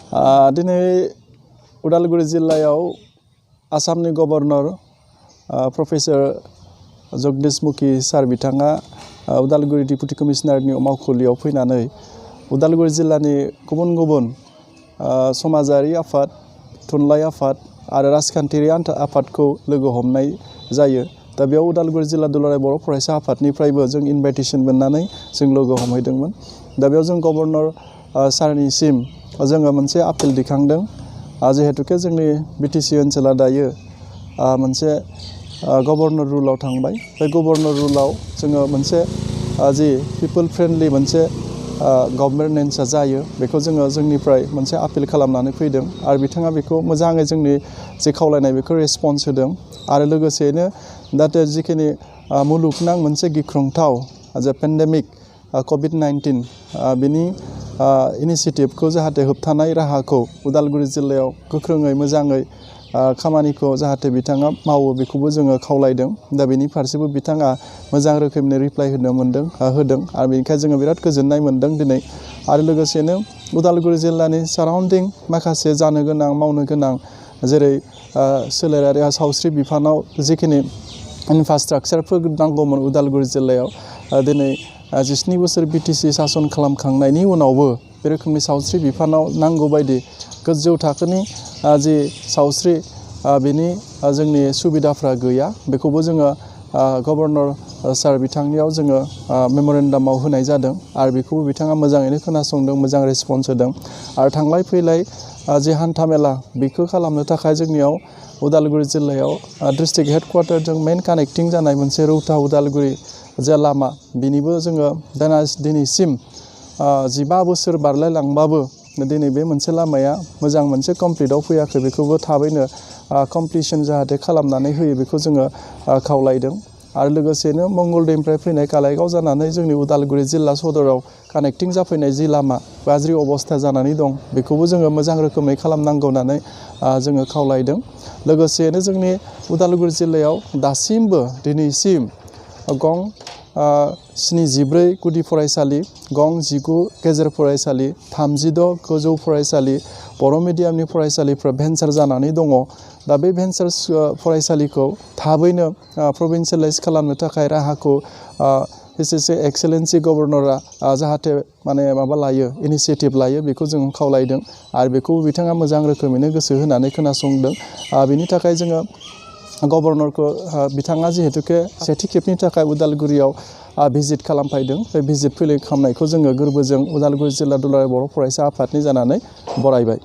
दिनै उदालगुरि जिल्लायाव आसामनि गभर्नर प्रफेसर जगदीश मुखी सार बिथाङा उदालगुरि डिपुटि कमिशनारनि मावखुलियाव फैनानै उदालगुरि जिल्लानि गुबुन गुबुन समाजारि आफाद, थुनलाइ आफाद आरो राजखान्थियारि आफादखौ लोगो हमनाय जायो। दा बेयाव उदालगुरि जिल्ला दुलाराय बर' फरायसा आफादनिफ्रायबो जों इनभाइटेसन मोननानै जों लोगो हमहैदोंमोन। दा बेयाव जों गभर्नर सारनिसिम जोङो मोनसे आपिल दिखांदों, जिहेतुके जोंनि बिटिसि ओनसोला दायो मोनसे गभर्नर रुलाव थांबाय। बे गभर्नर रुलाव जोङो मोनसे जि पिपोल फ्रेन्डलि मोनसे गभर्नेन्सआ जायो, बेखौ जोङो जोंनिफ्राय मोनसे आपिल खालामनानै फैदों आरो बिथाङा बेखौ मोजाङै जोंनि जे खावलायनाय बेखौ रेसपन्स होदों। आरो लोगोसेयैनो जाहाथे जिखिनि मुलुगनां मोनसे गिख्रंथाव जे पेन्डेमिक COVID-19 बिनि इनिसियेटिभखौ जाहाथे होबथानाय राहाखौ उदालगुरि जिल्लायाव गोख्रोङै मोजाङै खामानिखौ जाहाथे बिथाङा मावो, बेखौबो जोङो खावलायदों। दा बेनि फारसेबो बिथाङा मोजां रोखोमनि रिप्लाइ होदों आरो बेनिखायनो जोङो बिराद गोजोननाय मोन्दों दिनै। आरो लोगोसेनो उदालगुरि जिल्लानि साराउन्डिं माखासे जानो गोनां मावनो गोनां जेरै सोलेरारि सावस्रि बिफानाव जिखिनि इनफ्रास्ट्राक्चारफोर नांगौमोन उदालगुरि जिल्लायाव, दिनै 17 बोसोर बिटिसि सासन खालामखांनायनि उनावबो बे रोखोमनि सावस्रि बिफानाव नांगौ बायदि गोजौ थाखोनि जि सावस्रि बेनि जोंनि सुबिदाफ्रा गैया। बेखौबो जोङो गभर्नर सार बिथांनियाव जोङो मेम'रेन्डामाव होनाय जादों आरो बेखौबो बिथाङा मोजाङैनो खोनासंदों, मोजां रेसपन्स होदों। आरो थांलाय फैलाय जे हान्था मेला बेखौ खालामनो थाखाय जोंनियाव उदालगुरि जिल्लायाव डिस्ट्रिक्ट हेडक्वार्टारजों मेइन कानेक्टिं जानाय मोनसे रौता उदालगुरि जे लामा, बिनिबो जोङो दिनैसिम 15 बोसोर बारलायलांबाबो दिनै बे मोनसे लामाया मोजां मोनसे कमप्लिटआव फैयाखै। बेखौबो थाबैनो कमप्लिसन जाहाथे खालामनानै होयो, बेखौ जोङो खावलायदों। आरो लोगोसेनो मंगलदैनिफ्राय फैनाय कालाइगाव जानानै जोंनि उदालगुरि जिल्ला सदराव कानेक्टिं जाफैनाय जि लामा गाज्रि अबस्था जानानै दं, बेखौबो जोङो मोजां रोखोमै खालामनांगौ होननानै जोङो खावलायदों। लोगोसेनो जोंनि उदालगुरि जिल्लायाव दासिमबो दिनैसिम गं 74 गुदि फरायसालि, गं 19 गेजेर फरायसालि, 36 गोजौ फरायसालि, बर' मिडियामनि फरायसालिफ्रा भेन्सार जानानै दङ। दा बे भेन्सार फरायसालिखौ थाबैनो प्रभिन्सियेलाइज खालामनो थाखाय राहाखौ एक्सेलेन्सि गभर्नरा जाहाथे इनिसियेटिभ लायो, बेखौ जों खावलायदों आरो बेखौ बिथाङा मोजां रोखोमैनो गोसो होनानै खोनासंदों। बिनि थाखाय जोङो गभर्नरखौ बिथाङा जिहेतुके सेथि खेबनि थाखाय उदालगुरियाव भिजिट खालामफैदों, बे भिजिट खालामनायखौ जोङो गोरबोजों उदालगुरि जिल्ला दुलाराय बर' फरायसा आफादनि जानानै बरायबाय।